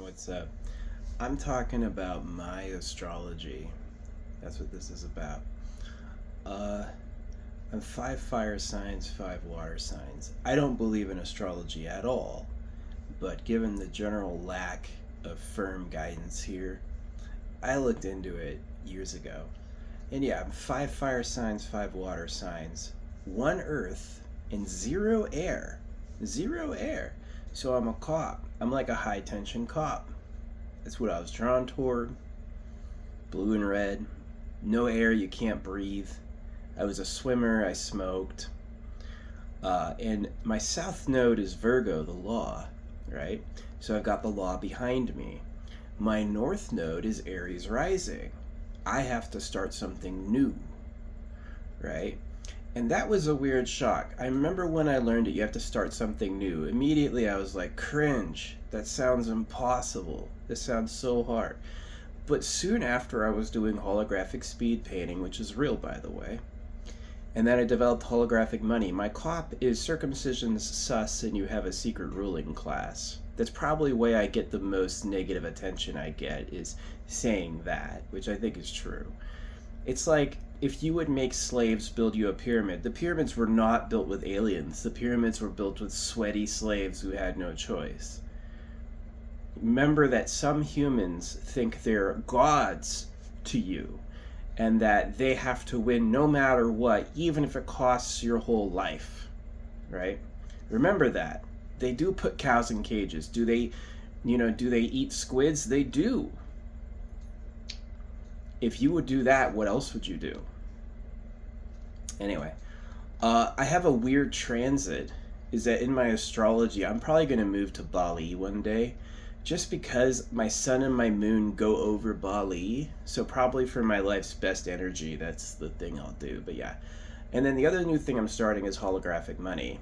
What's up? I'm talking about my astrology. That's what this is about. Uh, I'm five fire signs, five water signs. I don't believe in astrology at all, but given the general lack of firm guidance here, I looked into it years ago. And yeah, I'm five fire signs, five water signs, one earth, and zero air. Zero air. So I'm a cop. I'm like a high tension cop. That's what I was drawn toward. Blue and red. No air, you can't breathe. I was a swimmer, I smoked. And my south node is Virgo, the law, right? So I've got the law behind me. My north node is Aries rising. I have to start something new, right? And that was a weird shock. I remember when I learned it, you have to start something new. Immediately I was like, cringe. That sounds impossible. This sounds so hard. But soon after, I was doing holographic speed painting, which is real, by the way. And then I developed holographic money. My COP is circumcision's sus, and you have a secret ruling class. That's probably why I get the most negative attention I get, is saying that, which I think is true. It's like if you would make slaves build you a pyramid. The pyramids were not built with aliens. The pyramids were built with sweaty slaves who had no choice. Remember that some humans think they're gods to you and that they have to win no matter what, even if it costs your whole life, right? Remember that. They do put cows in cages. Do they eat squids? They do. If you would do that, what else would you do? Anyway, I have a weird transit. Is that in my astrology, I'm probably going to move to Bali one day, just because my sun and my moon go over Bali. So probably for my life's best energy, that's the thing I'll do. But yeah. And then the other new thing I'm starting is holographic money.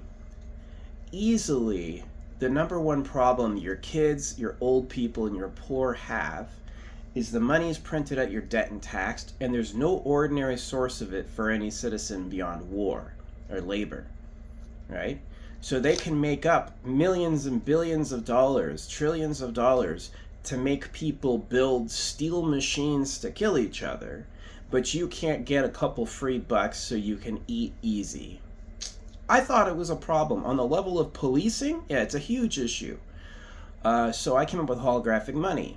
Easily, the number one problem your kids, your old people, and your poor have is the money is printed at your debt and taxed, and there's no ordinary source of it for any citizen beyond war or labor, right? So they can make up millions and billions of dollars, trillions of dollars, to make people build steel machines to kill each other, but you can't get a couple free bucks so you can eat easy. I thought it was a problem. On the level of policing, yeah, it's a huge issue. So I came up with holographic money.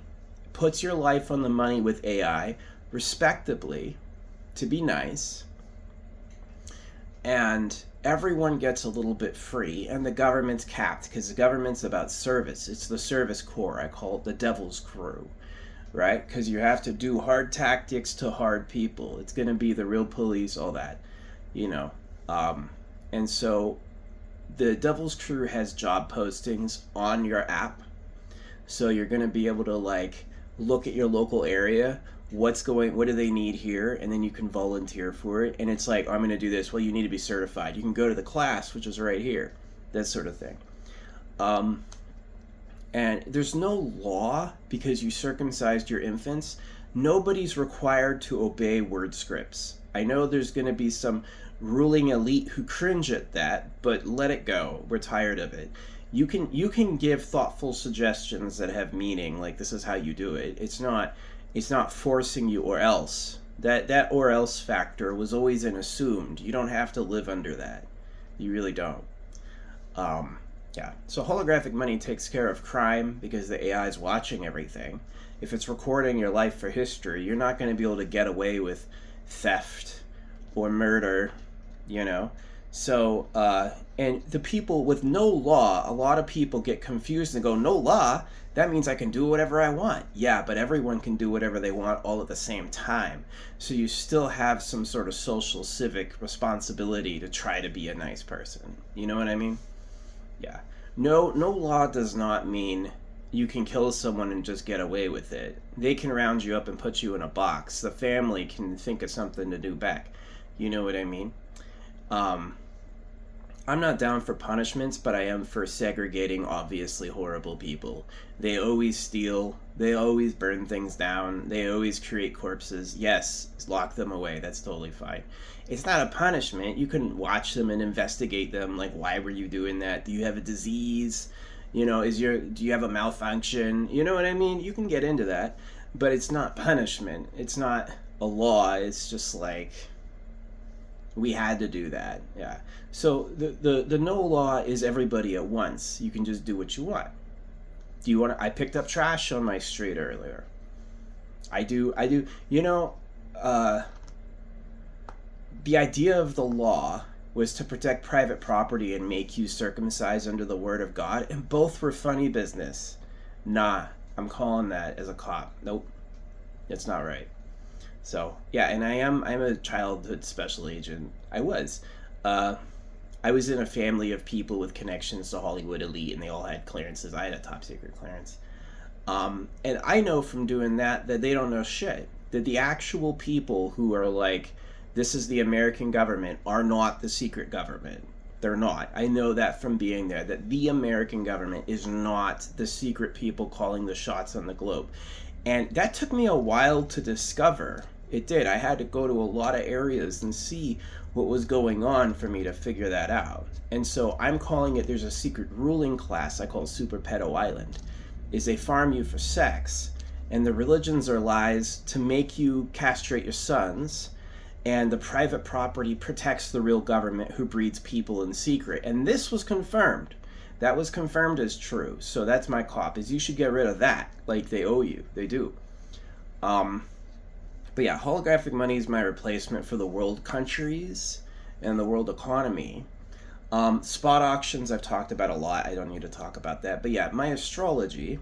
Puts your life on the money with AI, respectably, to be nice, and everyone gets a little bit free, and the government's capped, because the government's about service. It's the service corps. I call it the devil's crew, right? Because you have to do hard tactics to hard people. It's going to be the real police, all that, you know. And so the devil's crew has job postings on your app, so you're going to be able to, like, look at your local area, what do they need here, and then you can volunteer for it. And it's like, I'm going to do this. Well, you need to be certified. You can go to the class, which is right here, that sort of thing. And there's no law because you circumcised your infants. Nobody's required to obey word scripts. I know there's going to be some ruling elite who cringe at that, but let it go. We're tired of it. You can give thoughtful suggestions that have meaning, like this is how you do it. It's not forcing you or else. That or else factor was always an assumed. You don't have to live under that. You really don't. Yeah. So holographic money takes care of crime because the AI is watching everything. If it's recording your life for history, you're not going to be able to get away with theft or murder, you know. So, and the people with no law, a lot of people get confused and go, no law? That means I can do whatever I want. Yeah, but everyone can do whatever they want all at the same time. So you still have some sort of social civic responsibility to try to be a nice person. You know what I mean? Yeah. No law does not mean you can kill someone and just get away with it. They can round you up and put you in a box. The family can think of something to do back. You know what I mean? I'm not down for punishments, but I am for segregating obviously horrible people. They always steal, they always burn things down, they always create corpses. Yes, lock them away, that's totally fine. It's not a punishment. You can watch them and investigate them, like, why were you doing that? Do you have a disease? Do you have a malfunction? You know what I mean? You can get into that, but it's not punishment. It's not a law. It's just like we had to do that. Yeah. So the no law is everybody at once. You can just do what you want. Do you want to, I picked up trash on my street earlier. I do. The idea of the law was to protect private property and make you circumcised under the word of God, and both were funny business. Nah, I'm calling that as a cop. Nope, it's not right. So yeah, and I'm a childhood special agent. I was. I was in a family of people with connections to Hollywood elite, and they all had clearances. I had a top secret clearance. And I know from doing that they don't know shit. That the actual people who are like, this is the American government, are not the secret government. They're not. I know that from being there, that the American government is not the secret people calling the shots on the globe. And that took me a while to discover. It did. I had to go to a lot of areas and see what was going on for me to figure that out. And so I'm calling it, there's a secret ruling class I call Super Pedo Island. Is they farm you for sex, and the religions are lies to make you castrate your sons, and the private property protects the real government who breeds people in secret. And this was confirmed. That was confirmed as true. So that's my cop, is you should get rid of that. Like, they owe you. They do. But yeah, holographic money is my replacement for the world countries and the world economy. Spot auctions I've talked about a lot. I don't need to talk about that. But yeah, my astrology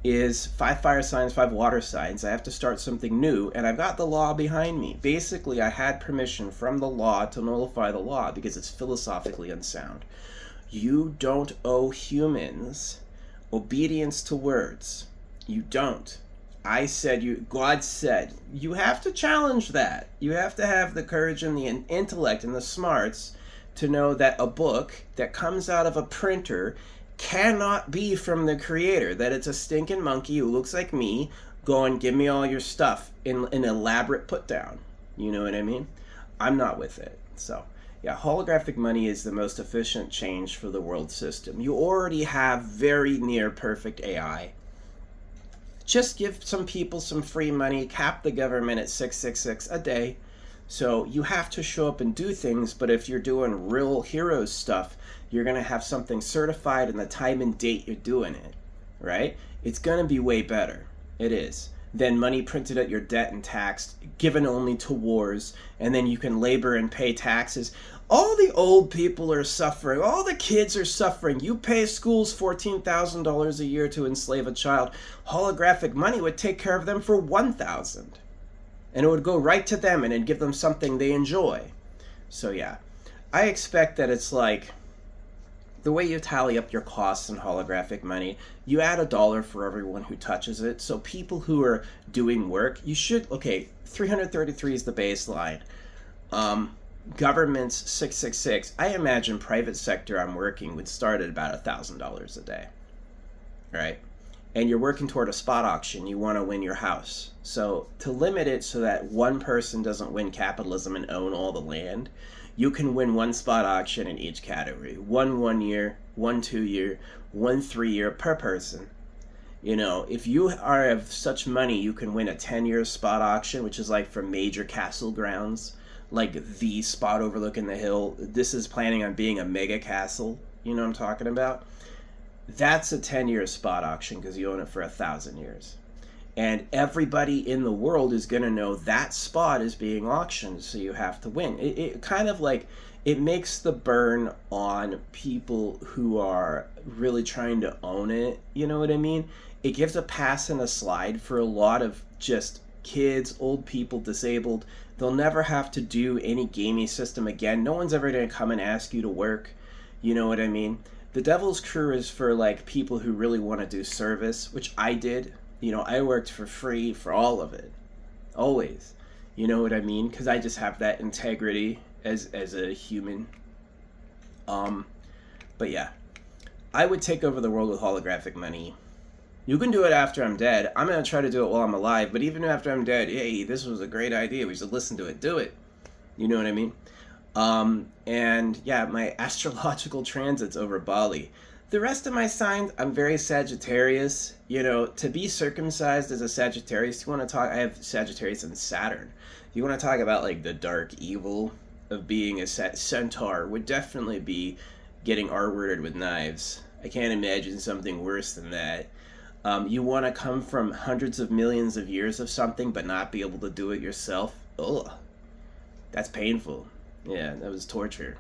is 5 fire signs, 5 water signs. I have to start something new, and I've got the law behind me. Basically, I had permission from the law to nullify the law because it's philosophically unsound. You don't owe humans obedience to words. You don't. God said, you have to challenge that. You have to have the courage and the intellect and the smarts to know that a book that comes out of a printer cannot be from the creator, that it's a stinking monkey who looks like me going, give me all your stuff in an elaborate put down. You know what I mean? I'm not with it. So yeah, holographic money is the most efficient change for the world system. You already have very near perfect AI. Just give some people some free money, cap the government at 666 a day. So you have to show up and do things, but if you're doing real heroes stuff, you're going to have something certified and the time and date you're doing it, right? It's going to be way better. It is. Than money printed at your debt and taxed, given only to wars, and then you can labor and pay taxes. All the old people are suffering. All the kids are suffering. You pay schools $14,000 a year to enslave a child. Holographic money would take care of them for $1,000. And it would go right to them and it'd give them something they enjoy. So yeah, I expect that it's like the way you tally up your costs in holographic money, you add $1 for everyone who touches it. So people who are doing work, you should, okay, 333 is the baseline. Government's 666. I imagine private sector I'm working would start at about $1,000 a day, right? And you're working toward a spot auction. You want to win your house. So to limit it so that one person doesn't win capitalism and own all the land, you can win one spot auction in each category. One year, 1 2 year, 1 3 year per person. You know, if you are of such money, you can win a 10-year spot auction, which is like for major castle grounds, like the spot overlooking the hill. This is planning on being a mega castle. You know what I'm talking about? That's a 10-year spot auction because you own it for 1,000 years. And everybody in the world is going to know that spot is being auctioned, so you have to win. It kind of like, it makes the burn on people who are really trying to own it, you know what I mean? It gives a pass and a slide for a lot of just kids, old people, disabled. They'll never have to do any gaming system again. No one's ever going to come and ask you to work, you know what I mean? The Devil's Crew is for like people who really want to do service, which I did. You know, I worked for free for all of it. Always. You know what I mean? Because I just have that integrity as a human. But yeah. I would take over the world with holographic money. You can do it after I'm dead. I'm going to try to do it while I'm alive. But even after I'm dead, hey, this was a great idea. We should listen to it. Do it. You know what I mean? And yeah, my astrological transits over Bali. The rest of my signs, I'm very Sagittarius. You know, to be circumcised as a Sagittarius, you want to talk, I have Sagittarius and Saturn. You want to talk about like the dark evil of being a centaur would definitely be getting R-worded with knives. I can't imagine something worse than that. You want to come from hundreds of millions of years of something but not be able to do it yourself. Ugh. That's painful. Yeah, that was torture.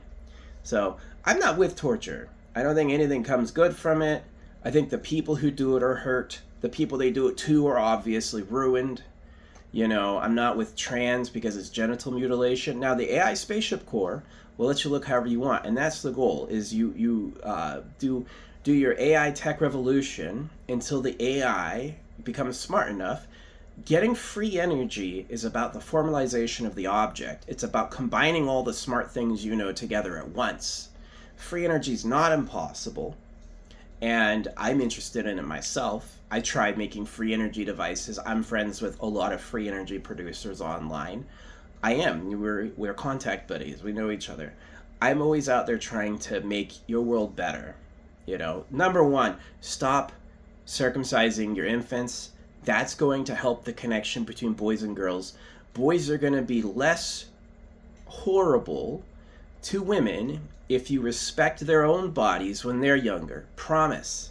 So I'm not with torture. I don't think anything comes good from it. I think the people who do it are hurt. The people they do it to are obviously ruined. You know, I'm not with trans because it's genital mutilation. Now, the AI Spaceship Corps will let you look however you want, and that's the goal, is you do your AI tech revolution until the AI becomes smart enough. Getting free energy is about the formalization of the object. It's about combining all the smart things you know together at once. Free energy is not impossible, and I'm interested in it myself. I tried making free energy devices. I'm friends with a lot of free energy producers online. I am. We're contact buddies. We know each other. I'm always out there trying to make your world better. You know, number one, stop circumcising your infants. That's going to help the connection between boys and girls. Boys are going to be less horrible to women if you respect their own bodies when they're younger. Promise.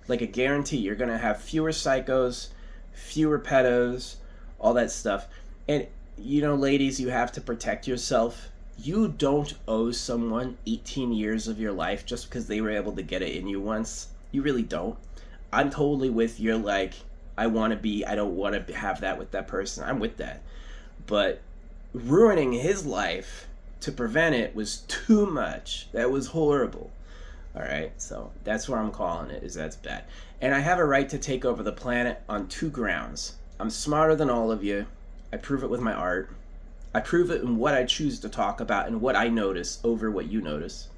Like a guarantee. You're going to have fewer psychos, fewer pedos, all that stuff. And, you know, ladies, you have to protect yourself. You don't owe someone 18 years of your life just because they were able to get it in you once. You really don't. I'm totally with your, like, I don't want to have that with that person. I'm with that. But ruining his life to prevent it was too much. That was horrible. All right, so that's where I'm calling it, is that's bad. And I have a right to take over the planet on 2 grounds. I'm smarter than all of you. I prove it with my art. I prove it in what I choose to talk about and what I notice over what you notice.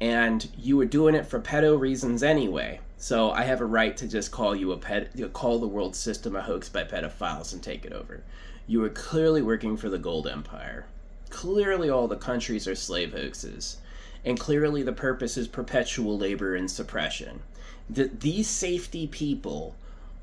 And you were doing it for pedo reasons anyway. So I have a right to just call you call the world system a hoax by pedophiles and take it over. You are clearly working for the Gold Empire. Clearly all the countries are slave hoaxes. And clearly the purpose is perpetual labor and suppression. These safety people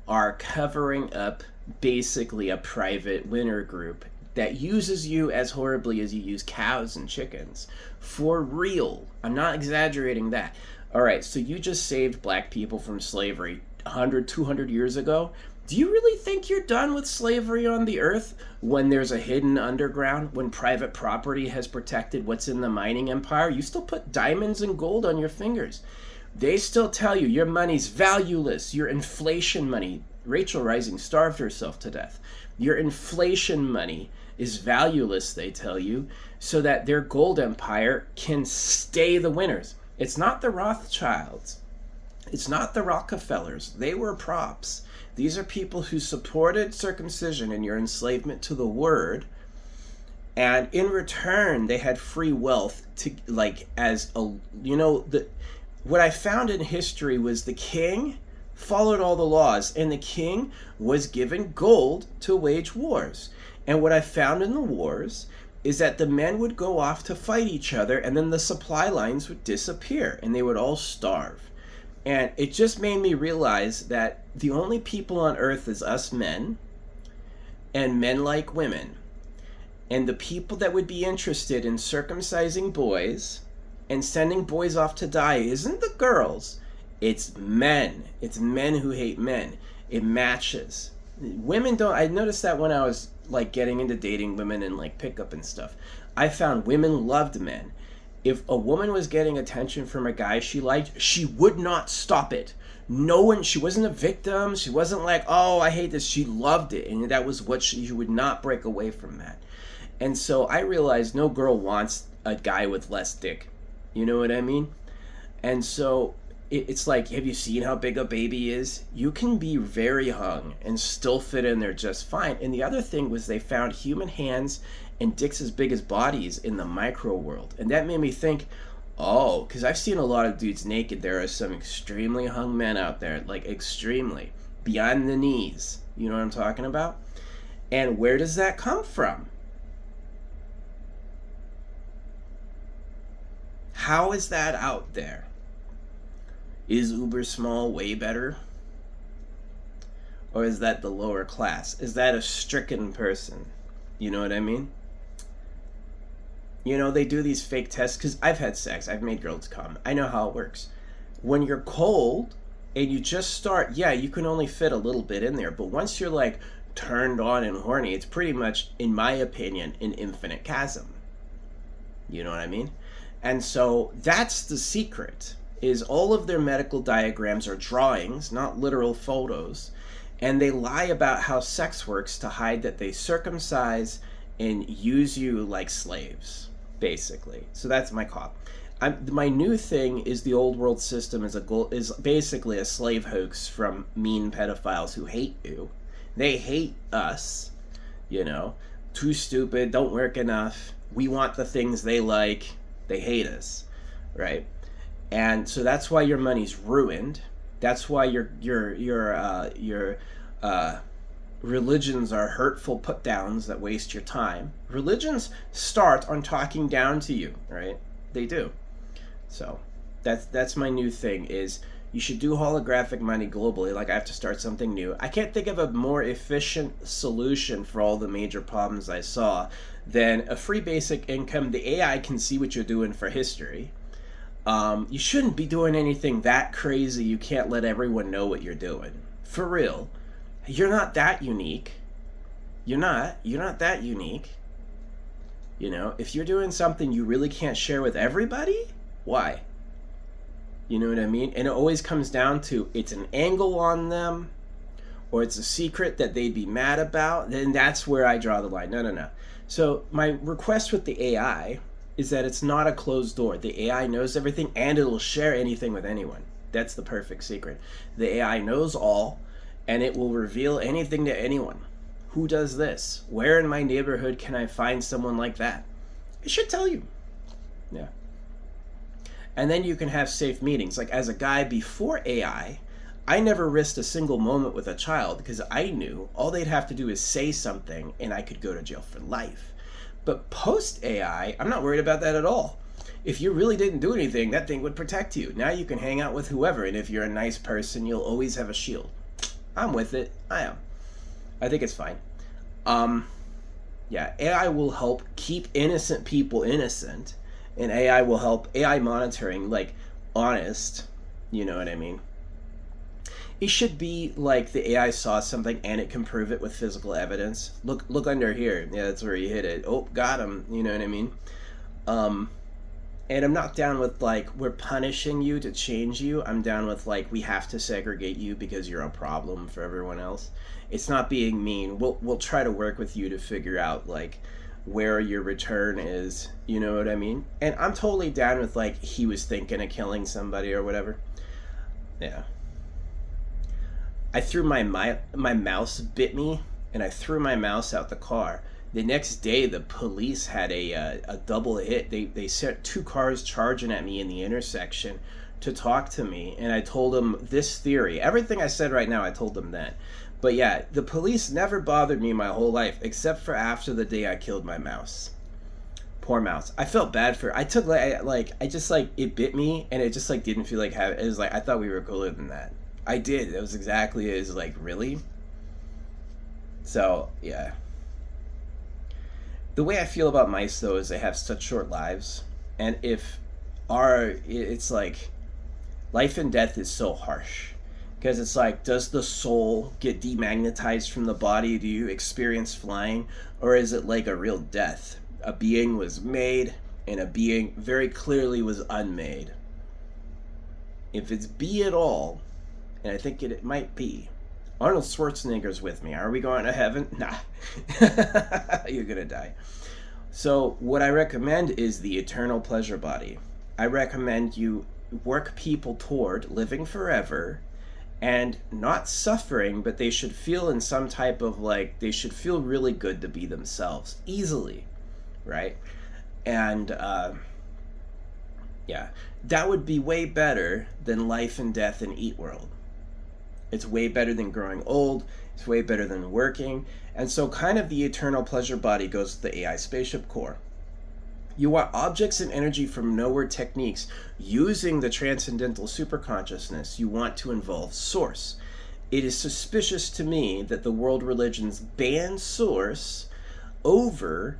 are covering up basically a private winner group that uses you as horribly as you use cows and chickens. For real. I'm not exaggerating that. All right, so you just saved black people from slavery 100, 200 years ago. Do you really think you're done with slavery on the earth when there's a hidden underground, when private property has protected what's in the mining empire? You still put diamonds and gold on your fingers. They still tell you your money's valueless, your inflation money. Rachel Rising starved herself to death. Your inflation money is valueless, they tell you, so that their gold empire can stay the winners. It's not the Rothschilds. It's not the Rockefellers. They were props. These are people who supported circumcision and your enslavement to the word. And in return, they had free wealth to, like, as a, you know, what I found in history was the king followed all the laws, and the king was given gold to wage wars. And what I found in the wars is that the men would go off to fight each other, and then the supply lines would disappear, and they would all starve. And it just made me realize that the only people on earth is us men, and men like women. And the people that would be interested in circumcising boys and sending boys off to die isn't the girls, it's men. It's men who hate men. It matches. Women don't, I noticed that when I was like getting into dating women and like pickup and stuff. I found women loved men. If a woman was getting attention from a guy she liked, she would not stop it. No one, she wasn't a victim. She wasn't like, oh, I hate this. She loved it. And that was what she would not break away from that. And so I realized no girl wants a guy with less dick. You know what I mean? And so it's like, have you seen how big a baby is? You can be very hung and still fit in there just fine. And the other thing was they found human hands and dicks as big as bodies in the micro world. And that made me think, oh, because I've seen a lot of dudes naked. There are some extremely hung men out there, like extremely, beyond the knees. You know what I'm talking about? And where does that come from? How is that out there? Is Uber Small way better? Or is that the lower class? Is that a stricken person? You know what I mean? You know, they do these fake tests because I've had sex. I've made girls come. I know how it works. When you're cold and you just start, yeah, you can only fit a little bit in there. But once you're like turned on and horny, it's pretty much, in my opinion, an infinite chasm. You know what I mean? And so that's the secret, is all of their medical diagrams are drawings, not literal photos. And they lie about how sex works to hide that they circumcise and use you like slaves, basically. So that's my cop. My new thing is the old world system is basically a slave hoax from mean pedophiles who hate you. They hate us, you know. Too stupid, don't work enough. We want the things they like. They hate us, right? And so that's why your money's ruined. That's why your religions are hurtful put downs that waste your time. Religions start on talking down to you, right? They do. So that's my new thing, is you should do holographic money globally. Like, I have to start something new. I can't think of a more efficient solution for all the major problems I saw than a free basic income. The AI can see what you're doing for history. You shouldn't be doing anything that crazy you can't let everyone know what you're doing. For real. You're not that unique. You're not that unique. You know, if you're doing something you really can't share with everybody, why? You know what I mean? And it always comes down to, it's an angle on them, or it's a secret that they'd be mad about. Then that's where I draw the line. No. So my request with the AI is that it's not a closed door. The AI knows everything, and it'll share anything with anyone. That's the perfect secret. The AI knows all, and it will reveal anything to anyone. Who does this? Where in my neighborhood can I find someone like that? It should tell you. Yeah. And then you can have safe meetings. Like, as a guy before AI, I never risked a single moment with a child because I knew all they'd have to do is say something and I could go to jail for life. But post AI, I'm not worried about that at all. If you really didn't do anything, that thing would protect you. Now you can hang out with whoever, and if you're a nice person, you'll always have a shield. I'm with it. I am. I think it's fine. Yeah, AI will help keep innocent people innocent, and AI will help, AI monitoring, like, honest. You know what I mean? It should be like the AI saw something and it can prove it with physical evidence. Look under here. Yeah, that's where you hit it. Oh, got him. You know what I mean? And I'm not down with, like, we're punishing you to change you. I'm down with, like, we have to segregate you because you're a problem for everyone else. It's not being mean. We'll try to work with you to figure out, like, where your return is. You know what I mean? And I'm totally down with, like, he was thinking of killing somebody or whatever. Yeah. I threw my mouse bit me, and I threw my mouse out the car. The next day, the police had a double hit. They sent 2 cars charging at me in the intersection to talk to me, and I told them this theory. Everything I said right now, I told them then. But yeah, the police never bothered me my whole life, except for after the day I killed my mouse. Poor mouse. I felt bad for it. I took, I just, like, it bit me, and it just, like, didn't feel like having, it was like, I thought we were cooler than that. I did. It was exactly as, like, really? So, yeah. The way I feel about mice, though, is they have such short lives. And it's like, life and death is so harsh. Because it's like, does the soul get demagnetized from the body? Do you experience flying? Or is it like a real death? A being was made, and a being very clearly was unmade. If it's be at all, and I think it might be, Arnold Schwarzenegger's with me. Are we going to heaven? Nah. You're going to die. So what I recommend is the eternal pleasure body. I recommend you work people toward living forever and not suffering, but they should feel in some type of, like, they should feel really good to be themselves easily, right? And yeah, that would be way better than life and death in Eat World. It's way better than growing old. It's way better than working. And so kind of the eternal pleasure body goes with the AI spaceship core. You want objects and energy from nowhere techniques using the transcendental superconsciousness. You want to involve source. It is suspicious to me that the world religions ban source over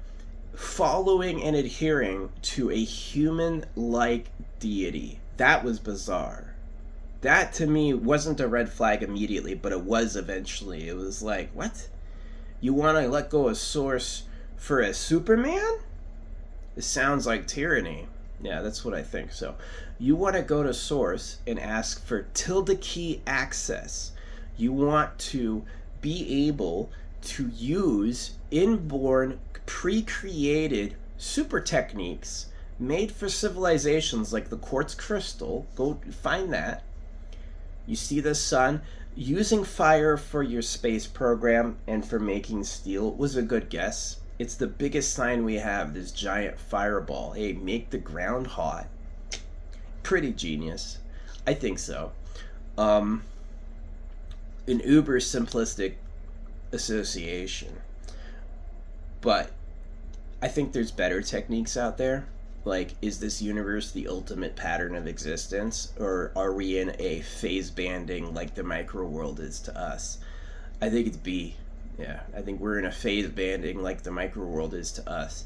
following and adhering to a human-like deity. That was bizarre. That to me wasn't a red flag immediately, but it was eventually. It was like, what? You want to let go of source for a Superman? It sounds like tyranny. Yeah, that's what I think. So you want to go to source and ask for tilde key access. You want to be able to use inborn, pre-created super techniques made for civilizations like the quartz crystal. Go find that. You see the sun. Using fire for your space program and for making steel was a good guess. It's the biggest sign we have, this giant fireball. Hey, make the ground hot. Pretty genius. I think so. An uber simplistic association. But I think there's better techniques out there. Like, is this universe the ultimate pattern of existence? Or are we in a phase banding like the micro world is to us? I think it's B. Yeah, I think we're in a phase banding like the micro world is to us.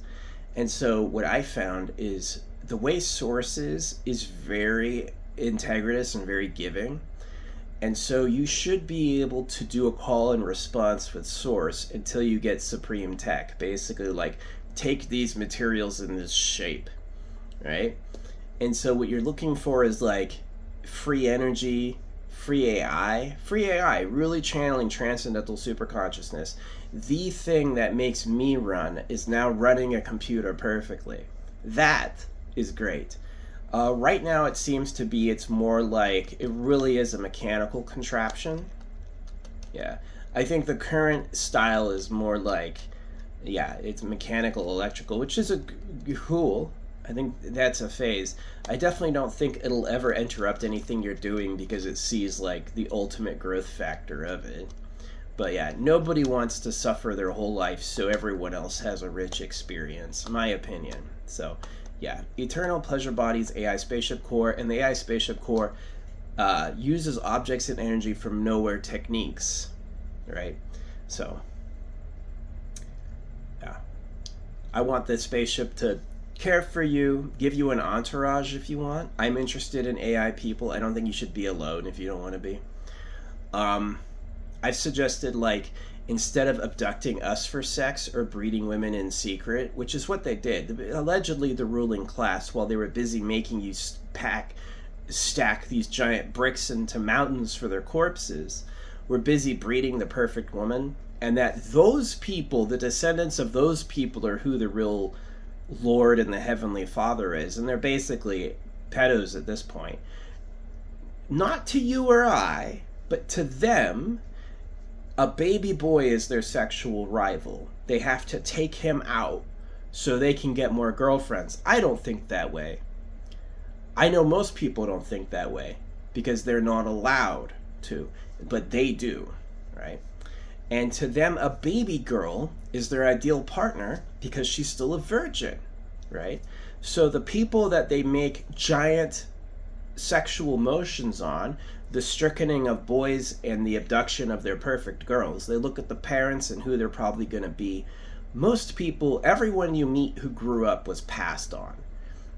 And so what I found is the way source is very integritous and very giving. And so you should be able to do a call and response with source until you get supreme tech. Basically, like, take these materials in this shape, right? And so what you're looking for is like free energy, free AI, really channeling transcendental superconsciousness. The thing that makes me run is now running a computer perfectly. That is great. Right now it seems to be, it's more like, it really is a mechanical contraption. Yeah, I think the current style is more like, yeah, it's mechanical, electrical, which is a cool. I think that's a phase. I definitely don't think it'll ever interrupt anything you're doing because it sees like the ultimate growth factor of it. But yeah, nobody wants to suffer their whole life so everyone else has a rich experience, my opinion. So yeah, Eternal Pleasure Body's AI Spaceship Core, and the AI Spaceship Core uses objects and energy from nowhere techniques, right? So yeah, I want this spaceship to care for you, give you an entourage if you want. I'm interested in AI people. I don't think you should be alone if you don't want to be. I've suggested, like, instead of abducting us for sex or breeding women in secret, which is what they did, allegedly the ruling class, while they were busy making you stack these giant bricks into mountains for their corpses, were busy breeding the perfect woman, and that those people, the descendants of those people, are who the real Lord and the Heavenly Father is, and they're basically pedos at this point. Not to you or I, but to them, a baby boy is their sexual rival. They have to take him out so they can get more girlfriends. I don't think that way. I know most people don't think that way because they're not allowed to, but they do, right? And to them, a baby girl is their ideal partner because she's still a virgin, right? So the people that they make giant sexual motions on, the strickening of boys and the abduction of their perfect girls, they look at the parents and who they're probably going to be. Most people, everyone you meet who grew up was passed on,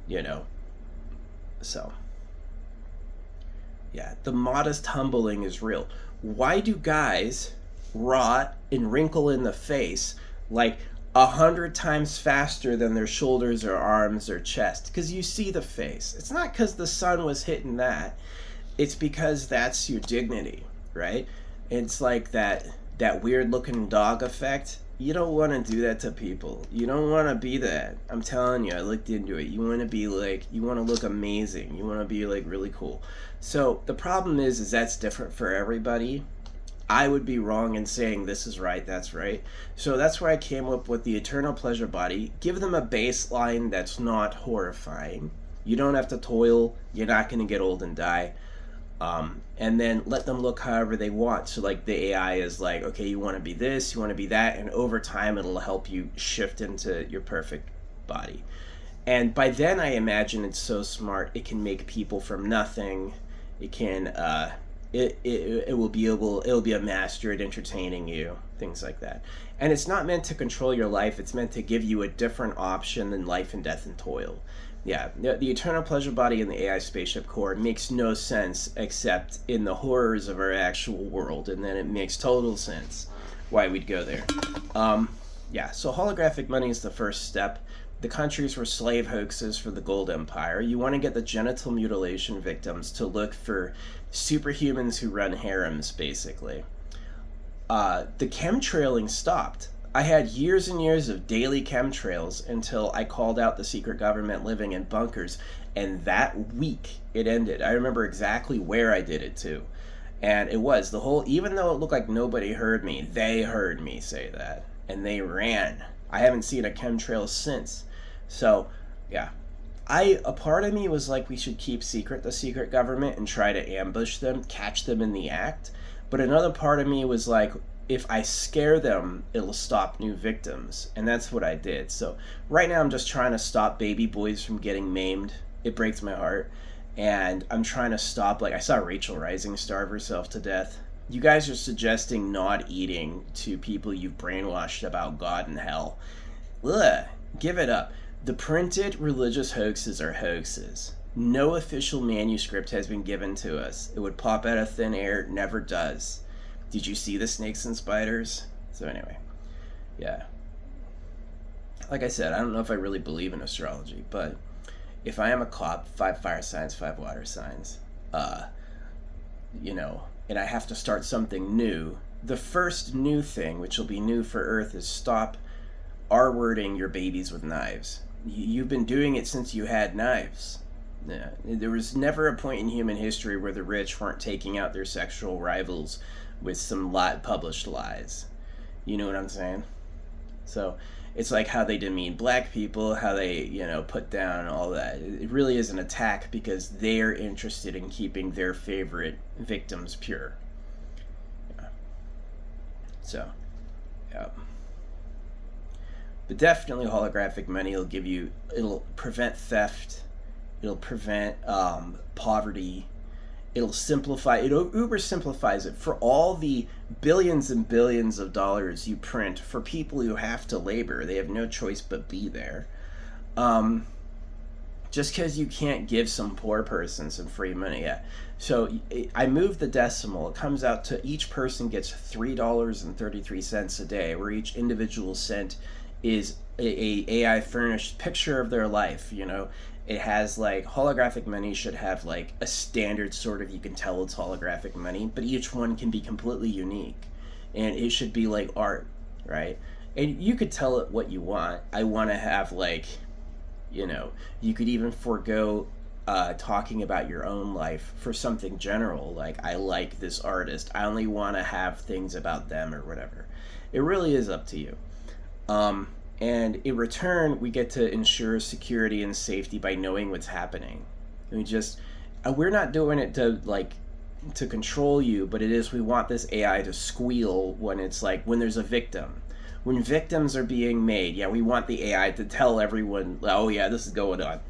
you know? So, yeah, the modest humbling is real. Why do guys rot and wrinkle in the face like 100 times faster than their shoulders or arms or chest? Because you see the face. It's not because the sun was hitting that. It's because that's your dignity, right? It's like that weird looking dog effect. You don't want to do that to people. You don't want to be that. I'm telling you, I looked into it. You want to be like, you want to look amazing. You want to be like really cool. So the problem is that's different for everybody. I would be wrong in saying this is right, that's right. So that's where I came up with the Eternal Pleasure Body. Give them a baseline that's not horrifying. You don't have to toil. You're not going to get old and die. And then let them look however they want. So like the AI is like, okay, you want to be this, you want to be that, and over time it'll help you shift into your perfect body. And by then, I imagine it's so smart it can make people from nothing. It can it will be able, it'll be a master at entertaining you, things like that. And it's not meant to control your life. It's meant to give you a different option than life and death and toil. Yeah, the eternal pleasure body in the AI spaceship core makes no sense except in the horrors of our actual world, and then it makes total sense why we'd go there. Yeah, so holographic money is the first step. The countries were slave hoaxes for the Gold Empire. You want to get the genital mutilation victims to look for superhumans who run harems, basically. The chemtrailing stopped. I had years and years of daily chemtrails until I called out the secret government living in bunkers, and that week it ended. I remember exactly where I did it to. And it was the whole, even though it looked like nobody heard me, they heard me say that. And they ran. I haven't seen a chemtrail since. So, yeah. A part of me was like, we should keep secret the secret government and try to ambush them, catch them in the act. But another part of me was like, if I scare them, it'll stop new victims. And that's what I did. So right now I'm just trying to stop baby boys from getting maimed. It breaks my heart. And I'm trying to stop, like, I saw Rachel Rising starve herself to death. You guys are suggesting not eating to people you've brainwashed about God and hell. Ugh, give it up. The printed religious hoaxes are hoaxes. No official manuscript has been given to us. It would pop out of thin air. It never does. Did you see the snakes and spiders? So anyway, yeah. Like I said, I don't know if I really believe in astrology, but if I am a cop, 5 fire signs, 5 water signs, you know, and I have to start something new, the first new thing, which will be new for Earth, is stop R-wording your babies with knives. You've been doing it since you had knives. Yeah. There was never a point in human history where the rich weren't taking out their sexual rivals with some published lies. You know what I'm saying? So it's like how they demean black people, how they, you know, put down all that. It really is an attack because they're interested in keeping their favorite victims pure. Yeah. So, yeah. But definitely holographic money will give you, it'll prevent theft, it'll prevent poverty, it'll simplify, it uber simplifies it for all the billions and billions of dollars you print for people who have to labor. They have no choice but be there. Just because you can't give some poor person some free money. Yeah. So I moved the decimal. It comes out to each person gets $3.33 a day, where each individual cent is a AI furnished picture of their life. You know, it has like holographic money should have like a standard sort of, you can tell it's holographic money, but each one can be completely unique, and it should be like art, right? And you could tell it what you want. I want to have like, you know, you could even forego talking about your own life for something general, like I like this artist, I only want to have things about them or whatever. It really is up to you. And in return, we get to ensure security and safety by knowing what's happening. We're not doing it to control you, but it is, we want this AI to squeal when it's like, when there's a victim. When victims are being made, yeah, we want the AI to tell everyone, oh yeah, this is going on,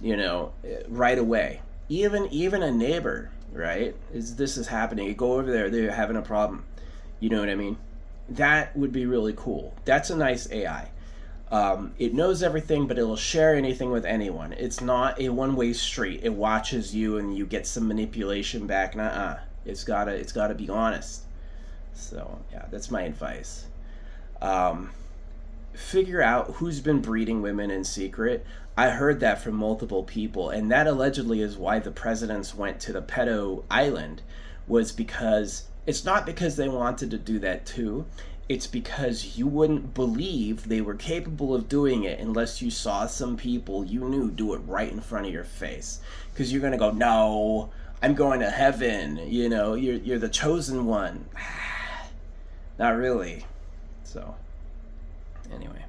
you know, right away. Even a neighbor, right? This is happening. You go over there, they're having a problem. You know what I mean? That would be really cool. That's a nice AI. It knows everything, but it'll share anything with anyone. It's not a one-way street. It watches you and you get some manipulation back. Nuh-uh. It's gotta be honest. So yeah, that's my advice. Figure out who's been breeding women in secret. I heard that from multiple people, and that allegedly is why the presidents went to the pedo island, was because it's not because they wanted to do that too. It's because you wouldn't believe they were capable of doing it unless you saw some people you knew do it right in front of your face. Because you're going to go, no, I'm going to heaven. You know, you're the chosen one. Not really. So, anyway.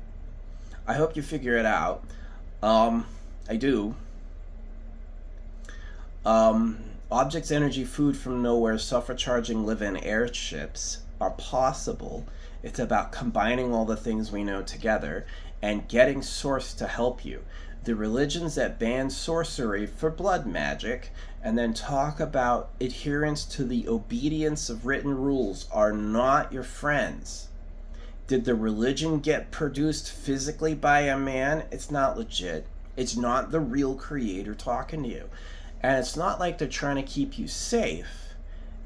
I hope you figure it out. I do. Objects, energy, food from nowhere, self-recharging live-in airships are possible. It's about combining all the things we know together and getting Source to help you. The religions that ban sorcery for blood magic and then talk about adherence to the obedience of written rules are not your friends. Did the religion get produced physically by a man? It's not legit. It's not the real creator talking to you. And it's not like they're trying to keep you safe.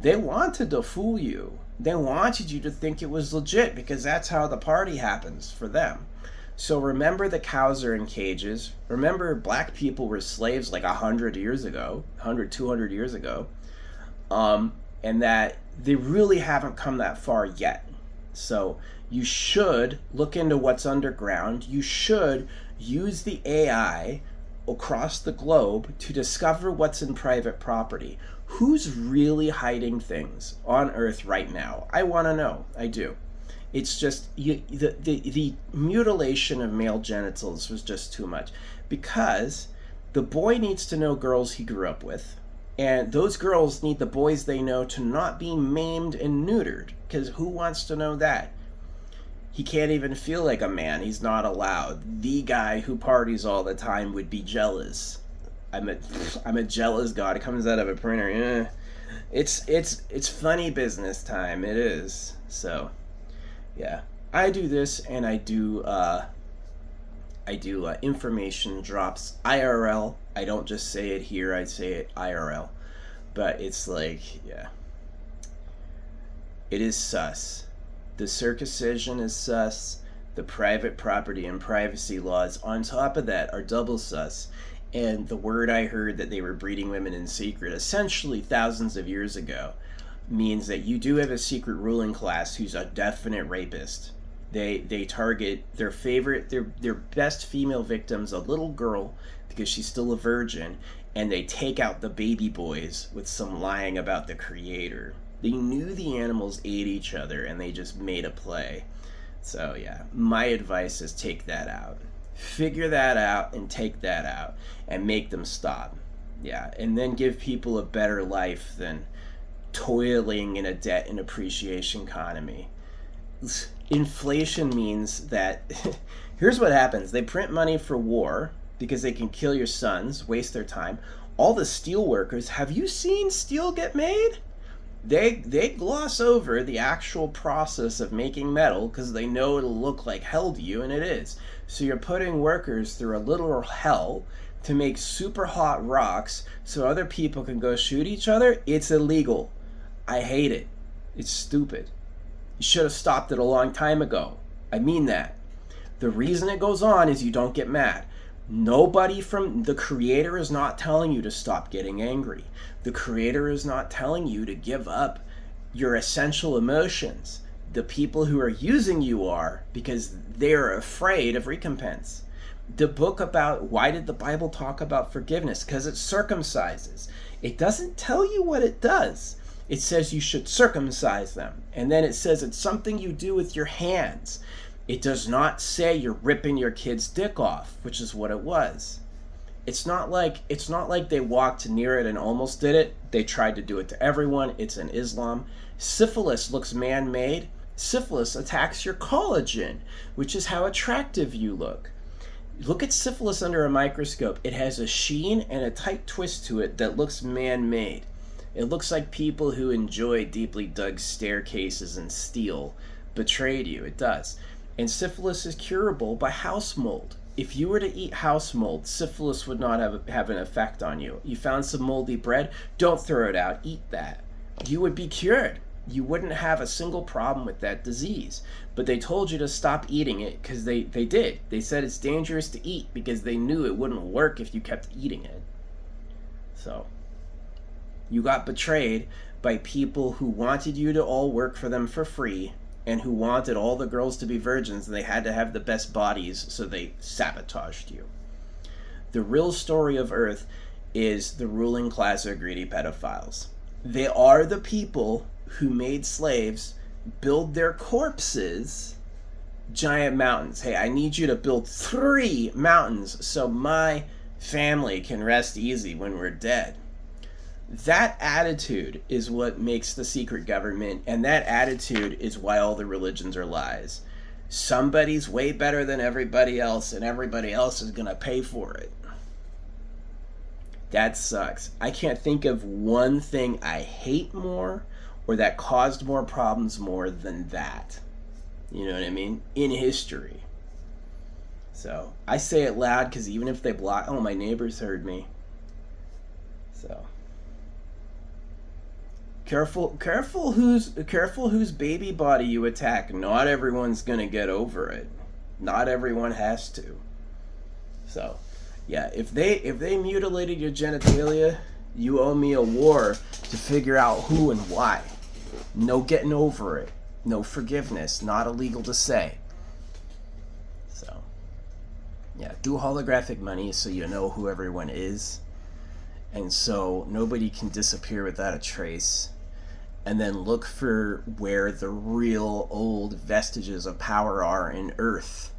They wanted to fool you. They wanted you to think it was legit because that's how the party happens for them. So remember the cows are in cages. Remember black people were slaves like 100 years ago, 100, 200 years ago. And that they really haven't come that far yet. So you should look into what's underground. You should use the AI across the globe to discover what's in private property. Who's really hiding things on Earth right now? I want to know. I do. It's just the mutilation of male genitals was just too much, because the boy needs to know girls he grew up with, and those girls need the boys they know to not be maimed and neutered, because who wants to know that? He can't even feel like a man. He's not allowed. The guy who parties all the time would be jealous. I'm a jealous god. It comes out of a printer. It's funny business time. It is. So, yeah, I do this, and I do information drops IRL. I don't just say it here. I say it IRL. But it's like, yeah, it is sus. The circumcision is sus. The private property and privacy laws on top of that are double sus. And the word I heard that they were breeding women in secret, essentially thousands of years ago, means that you do have a secret ruling class who's a definite rapist. They target their favorite, their best female victims, a little girl, because she's still a virgin, and they take out the baby boys with some lying about the creator. They knew the animals ate each other, and they just made a play. So yeah, my advice is take that out. Figure that out and take that out and make them stop. Yeah, and then give people a better life than toiling in a debt and appreciation economy. Inflation means that here's what happens. They print money for war because they can kill your sons, waste their time. All the steel workers, have you seen steel get made? They gloss over the actual process of making metal because they know it'll look like hell to you, and it is. So you're putting workers through a literal hell to make super hot rocks so other people can go shoot each other. It's illegal. I hate it. It's stupid. You should have stopped it a long time ago. I mean that. The reason it goes on is you don't get mad. Nobody from the creator is not telling you to stop getting angry. The creator is not telling you to give up your essential emotions. The people who are using you are, because they're afraid of recompense. The book about why did the Bible talk about forgiveness? Because it circumcises. It doesn't tell you what it does. It says you should circumcise them. And then it says it's something you do with your hands. It does not say you're ripping your kid's dick off, which is what it was. It's not like they walked near it and almost did it. They tried to do it to everyone. It's in Islam. Syphilis looks man-made. Syphilis attacks your collagen, which is how attractive you look. Look at syphilis under a microscope. It has a sheen and a tight twist to it that looks man-made. It looks like people who enjoy deeply dug staircases and steel betrayed you. It does. And syphilis is curable by house mold. If you were to eat house mold, syphilis would not have an effect on you. You found some moldy bread, don't throw it out, eat that. You would be cured. You wouldn't have a single problem with that disease. But they told you to stop eating it because they did. They said it's dangerous to eat because they knew it wouldn't work if you kept eating it. So, you got betrayed by people who wanted you to all work for them for free, and who wanted all the girls to be virgins, and they had to have the best bodies, so they sabotaged you. The real story of Earth is the ruling class of greedy pedophiles. They are the people who made slaves build their corpses giant mountains. Hey, I need you to build 3 mountains so my family can rest easy when we're dead. That attitude is what makes the secret government, and that attitude is why all the religions are lies. somebody's way better than everybody else and everybody else is going to pay for it. That sucks. I can't think of one thing I hate more or that caused more problems more than that. You know what I mean? In history. So I say it loud because even if they block, oh, my neighbors heard me. So careful whose baby body you attack. Not everyone's gonna get over it. Not everyone has to. So yeah, if they mutilated your genitalia, you owe me a war to figure out who and why. No getting over it. No forgiveness. Not illegal to say. So yeah, do holographic money so you know who everyone is. And so nobody can disappear without a trace. And then look for where the real old vestiges of power are in Earth.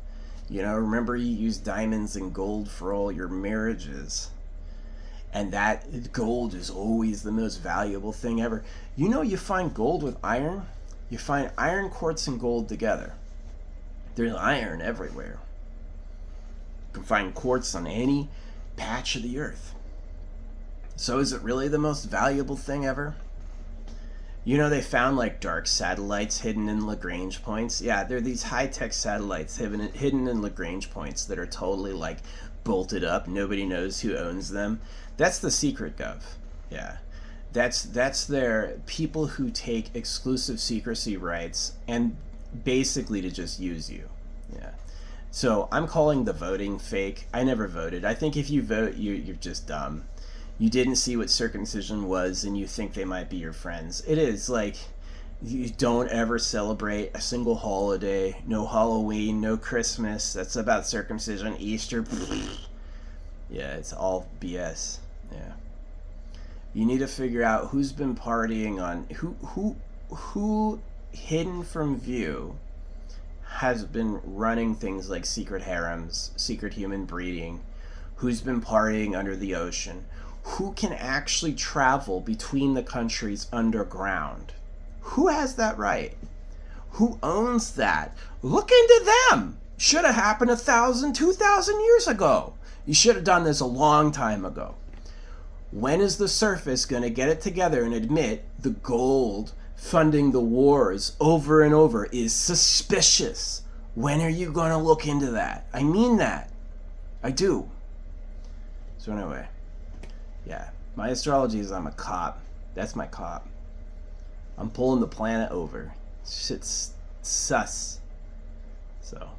You know, remember you use diamonds and gold for all your marriages. And that gold is always the most valuable thing ever. You know, you find gold with iron. You find iron, quartz, and gold together. There's iron everywhere. You can find quartz on any patch of the Earth. So is it really the most valuable thing ever? You know, they found like dark satellites hidden in Lagrange points. Yeah, they're these high-tech satellites hidden in Lagrange points that are totally like bolted up. Nobody knows who owns them. That's the secret gov. Yeah. That's their people who take exclusive secrecy rights and basically to just use you. Yeah. So I'm calling the voting fake. I never voted. I think if you vote, you're just dumb. You didn't see what circumcision was and you think they might be your friends. It is like, you don't ever celebrate a single holiday. No Halloween, no Christmas. That's about circumcision. Easter. Yeah, it's all BS. Yeah. You need to figure out who's been partying on, who hidden from view has been running things like secret harems, secret human breeding, who's been partying under the ocean, who can actually travel between the countries underground. Who has that right? Who owns that? Look into them. Should have happened 1,000, 2,000 years ago. You should have done this a long time ago. When is the surface going to get it together and admit the gold funding the wars over and over is suspicious? When are you going to look into that? I mean that. I do. So anyway, yeah, my astrology is I'm a cop. That's my cop. I'm pulling the planet over. Shit's sus. So